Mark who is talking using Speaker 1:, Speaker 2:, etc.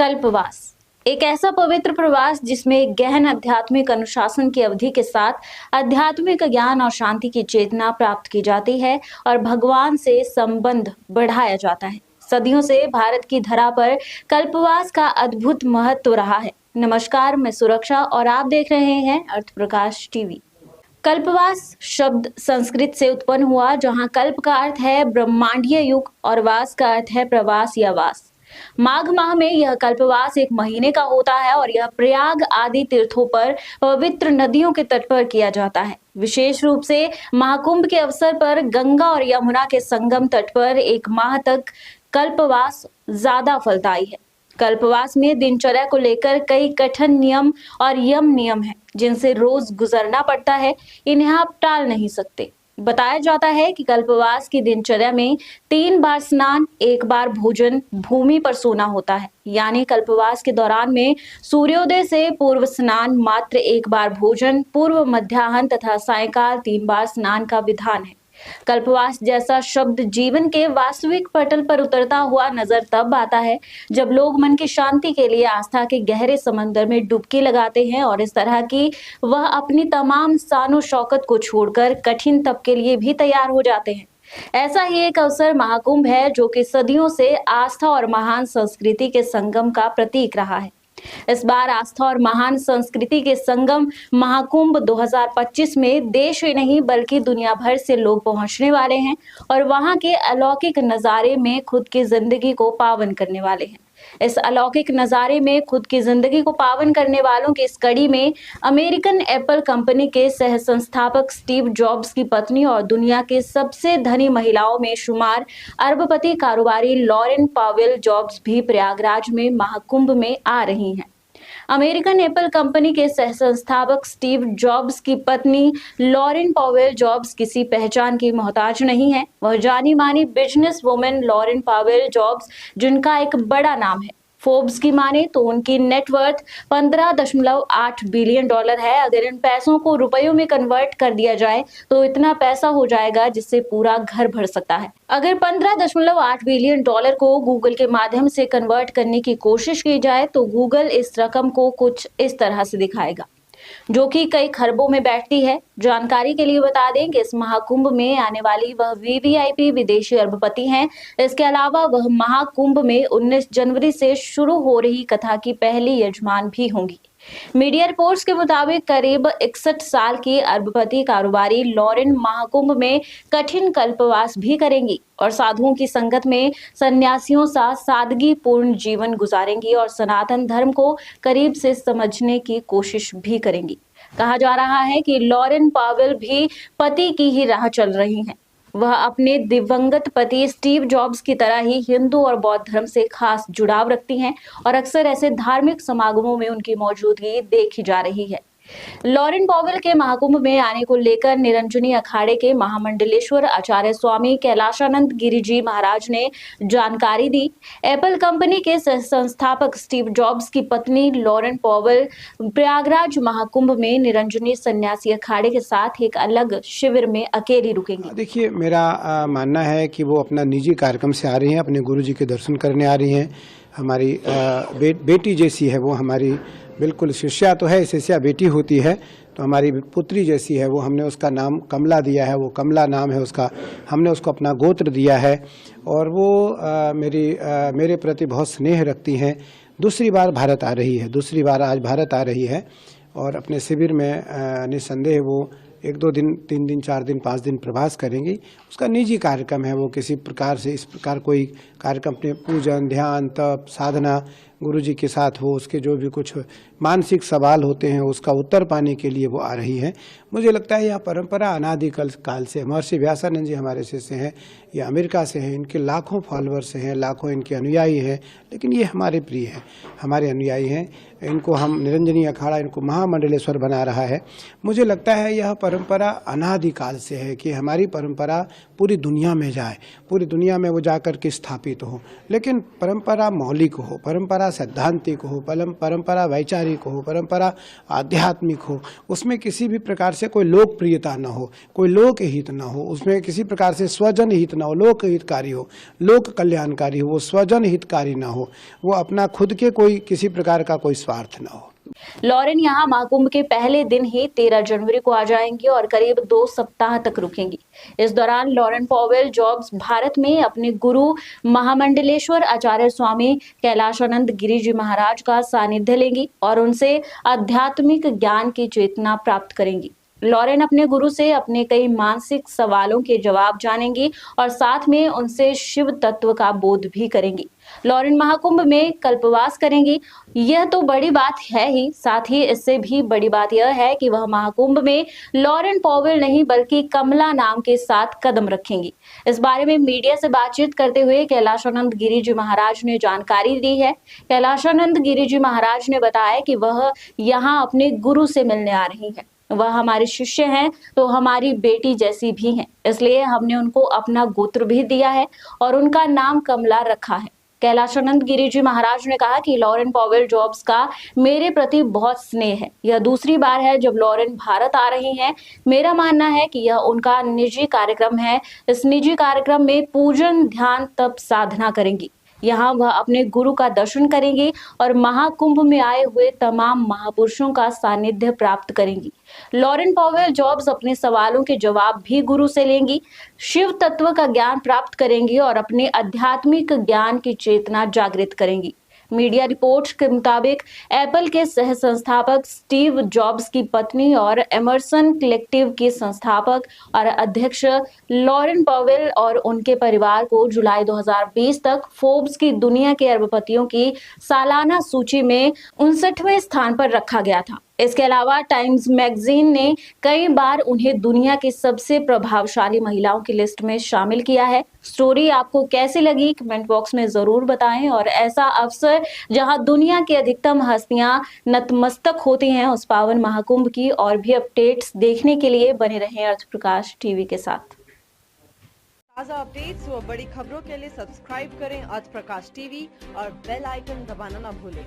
Speaker 1: कल्पवास एक ऐसा पवित्र प्रवास जिसमें गहन आध्यात्मिक अनुशासन की अवधि के साथ आध्यात्मिक ज्ञान और शांति की चेतना प्राप्त की जाती है और भगवान से संबंध बढ़ाया जाता है। सदियों से भारत की धरा पर कल्पवास का अद्भुत महत्व रहा है। नमस्कार, मैं सुरक्षा और आप देख रहे हैं अर्थ प्रकाश टीवी। कल्पवास शब्द संस्कृत से उत्पन्न हुआ, जहां कल्प का अर्थ है ब्रह्मांडीय युग और वास का अर्थ है प्रवास या वास। माघ माह में यह कल्पवास एक महीने का होता है और यह प्रयाग आदि तीर्थों पर पवित्र नदियों के तट पर किया जाता है। विशेष रूप से महाकुंभ के अवसर पर गंगा और यमुना के संगम तट पर एक माह तक कल्पवास ज्यादा फलदायी है। कल्पवास में दिनचर्या को लेकर कई कठिन नियम और यम नियम हैं, जिनसे रोज गुजरना पड़ता है। इन्हें आप टाल नहीं सकते। बताया जाता है कि कल्पवास की दिनचर्या में 3 बार स्नान, 1 बार भोजन, भूमि पर सोना होता है। यानी कल्पवास के दौरान में सूर्योदय से पूर्व स्नान, मात्र 1 बार भोजन, पूर्व, मध्याह्न तथा सायंकाल 3 बार स्नान का विधान है। कल्पवास जैसा शब्द जीवन के वास्तविक पटल पर उतरता हुआ नजर तब आता है जब लोग मन की शांति के लिए आस्था के गहरे समंदर में डुबकी लगाते हैं और इस तरह की वह अपनी तमाम शानो शौकत को छोड़कर कठिन तप के लिए भी तैयार हो जाते हैं। ऐसा ही एक अवसर महाकुंभ है, जो कि सदियों से आस्था और महान संस्कृति के संगम का प्रतीक रहा है। इस बार आस्था और महान संस्कृति के संगम महाकुंभ 2025 में देश ही नहीं बल्कि दुनिया भर से लोग पहुंचने वाले हैं और वहां के अलौकिक नजारे में खुद की जिंदगी को पावन करने वाले हैं। इस अलौकिक नजारे में खुद की जिंदगी को पावन करने वालों की इस कड़ी में अमेरिकन एप्पल कंपनी के सह संस्थापक स्टीव जॉब्स की पत्नी और दुनिया के सबसे धनी महिलाओं में शुमार अरबपति कारोबारी लॉरेन पावेल जॉब्स भी प्रयागराज में महाकुंभ में आ रही हैं। अमेरिकन एप्पल कंपनी के सह संस्थापक स्टीव जॉब्स की पत्नी लॉरेन पावेल जॉब्स किसी पहचान की मोहताज नहीं है। वह जानी मानी business women Lauren Powell Jobs, जिनका एक बड़ा नाम है। फोर्ब्स की माने तो उनकी नेटवर्थ $15.8 बिलियन है। अगर इन पैसों को रुपयों में कन्वर्ट कर दिया जाए तो इतना पैसा हो जाएगा जिससे पूरा घर भर सकता है। अगर $15.8 बिलियन को गूगल के माध्यम से कन्वर्ट करने की कोशिश की जाए तो गूगल इस रकम को कुछ इस तरह से दिखाएगा, जो कि कई खरबों में बैठती है। जानकारी के लिए बता दें कि इस महाकुंभ में आने वाली वह वीवीआईपी विदेशी अरबपति हैं। इसके अलावा वह महाकुंभ में 19 जनवरी से शुरू हो रही कथा की पहली यजमान भी होंगी। मीडिया रिपोर्ट्स के मुताबिक करीब 61 साल की अरबपति कारोबारी लॉरेन महाकुंभ में कठिन कल्पवास भी करेंगी और साधुओं की संगत में सन्यासियों सा सादगी पूर्ण जीवन गुजारेंगी और सनातन धर्म को करीब से समझने की कोशिश भी करेंगी। कहा जा रहा है कि लॉरेन पावेल भी पति की ही राह चल रही हैं। वह अपने दिवंगत पति स्टीव जॉब्स की तरह ही हिंदू और बौद्ध धर्म से खास जुड़ाव रखती हैं और अक्सर ऐसे धार्मिक समागमों में उनकी मौजूदगी देखी जा रही है। लॉरेन पावेल के महाकुंभ में आने को लेकर निरंजनी अखाड़े के महामंडलेश्वर आचार्य स्वामी कैलाशानंद गिरी जी महाराज ने जानकारी दी। एप्पल कंपनी के संस्थापक स्टीव जॉब्स की पत्नी लॉरेन पावेल प्रयागराज महाकुंभ में निरंजनी सन्यासी अखाड़े के साथ एक अलग शिविर में अकेली रुकेंगी।
Speaker 2: देखिए, मेरा मानना है कि वो अपना निजी कार्यक्रम से आ रही हैं, अपने गुरु जी के दर्शन करने आ रही हैं। हमारी बेटी जैसी है वो, हमारी बिल्कुल शिष्या तो है, शिष्या बेटी होती है तो हमारी पुत्री जैसी है वो। हमने उसका नाम कमला दिया है, वो कमला नाम है उसका। हमने उसको अपना गोत्र दिया है और वो मेरे प्रति बहुत स्नेह रखती हैं। दूसरी बार भारत आ रही है, दूसरी बार आज भारत आ रही है और अपने शिविर में निस्संदेह वो 1-2 दिन, 3 दिन, 4 दिन, 5 दिन प्रवास करेंगी। उसका निजी कार्यक्रम है, वो किसी प्रकार से इस प्रकार कोई कार्यक्रम अपने पूजन, ध्यान, तप, साधना गुरु जी के साथ हो, उसके जो भी कुछ मानसिक सवाल होते हैं उसका उत्तर पाने के लिए वो आ रही है। मुझे लगता है यह परंपरा काल से, महर्षि व्यासानंद जी हमारे शिष्य हैं, ये अमेरिका से हैं, इनके लाखों फॉलोअर्स हैं, लाखों इनके अनुयायी हैं, लेकिन ये हमारे प्रिय हैं, हमारे अनुयायी हैं। इनको हम निरंजनी अखाड़ा, इनको महामंडलेश्वर बना रहा है। मुझे लगता है यह परंपरा अनादिकाल से है कि हमारी परंपरा पूरी दुनिया में जाए, पूरी दुनिया में वो जाकर के स्थापित हो। लेकिन परंपरा मौलिक हो, परंपरा सैद्धांतिक हो, परंपरा वैचारिक हो, परंपरा आध्यात्मिक हो, उसमें किसी भी प्रकार से कोई लोकप्रियता न हो, कोई लोक हित न हो, उसमें किसी प्रकार से स्वजन हित न हो, लोक हितकारी हो, लोक कल्याणकारी हो, वो स्वजन हितकारी न हो, वो अपना खुद के कोई किसी प्रकार का कोई स्वार्थ न हो।
Speaker 1: लॉरेन यहाँ महाकुंभ के पहले दिन ही 13 जनवरी को आ जाएंगी और करीब 2 सप्ताह तक रुकेंगी। इस दौरान लॉरेन पॉवेल जॉब्स भारत में अपने गुरु महामंडलेश्वर आचार्य स्वामी कैलाशानंद गिरी जी महाराज का सानिध्य लेंगी और उनसे आध्यात्मिक ज्ञान की चेतना प्राप्त करेंगी। लॉरेन अपने गुरु से अपने कई मानसिक सवालों के जवाब जानेंगी और साथ में उनसे शिव तत्व का बोध भी करेंगी। लॉरेन महाकुंभ में कल्पवास करेंगी। यह तो बड़ी बात है ही, साथ ही इससे भी बड़ी बात यह है कि वह महाकुंभ में लॉरेन पॉवेल नहीं बल्कि कमला नाम के साथ कदम रखेंगी। इस बारे में मीडिया से बातचीत करते हुए कैलाशानंद गिरी जी महाराज ने जानकारी दी है। कैलाशानंद गिरी जी महाराज ने बताया कि वह यहाँ अपने गुरु से मिलने आ रही है। वह हमारे शिष्य हैं तो हमारी बेटी जैसी भी हैं, इसलिए हमने उनको अपना गोत्र भी दिया है और उनका नाम कमला रखा है। कैलाशानंद गिरी जी महाराज ने कहा कि लॉरेन पॉवेल जॉब्स का मेरे प्रति बहुत स्नेह है। यह दूसरी बार है जब लॉरेन भारत आ रही हैं। मेरा मानना है कि यह उनका निजी कार्यक्रम है। इस निजी कार्यक्रम में पूजन, ध्यान, तप, साधना करेंगी। यहाँ वह अपने गुरु का दर्शन करेंगी और महाकुंभ में आए हुए तमाम महापुरुषों का सानिध्य प्राप्त करेंगी। लॉरेन पॉवेल जॉब्स अपने सवालों के जवाब भी गुरु से लेंगी, शिव तत्व का ज्ञान प्राप्त करेंगी और अपने आध्यात्मिक ज्ञान की चेतना जागृत करेंगी। मीडिया रिपोर्ट्स के मुताबिक एप्पल के सह संस्थापक स्टीव जॉब्स की पत्नी और एमर्सन कलेक्टिव की संस्थापक और अध्यक्ष लॉरेन पॉवेल और उनके परिवार को जुलाई 2020 तक फोर्ब्स की दुनिया के अरबपतियों की सालाना सूची में 59वें स्थान पर रखा गया था। इसके अलावा टाइम्स मैगजीन ने कई बार उन्हें दुनिया की सबसे प्रभावशाली महिलाओं की लिस्ट में शामिल किया है। स्टोरी आपको कैसी लगी कमेंट बॉक्स में जरूर बताएं और ऐसा अवसर जहां दुनिया की अधिकतम हस्तियां नतमस्तक होती हैं, उस पावन महाकुंभ की और भी अपडेट्स देखने के लिए बने रहें अर्थ प्रकाश टीवी के साथ।
Speaker 3: ताज़ा अपडेट्स व बड़ी खबरों के लिए सब्सक्राइब करें अर्थ प्रकाश टीवी और बेल आइकन दबाना न भूलें।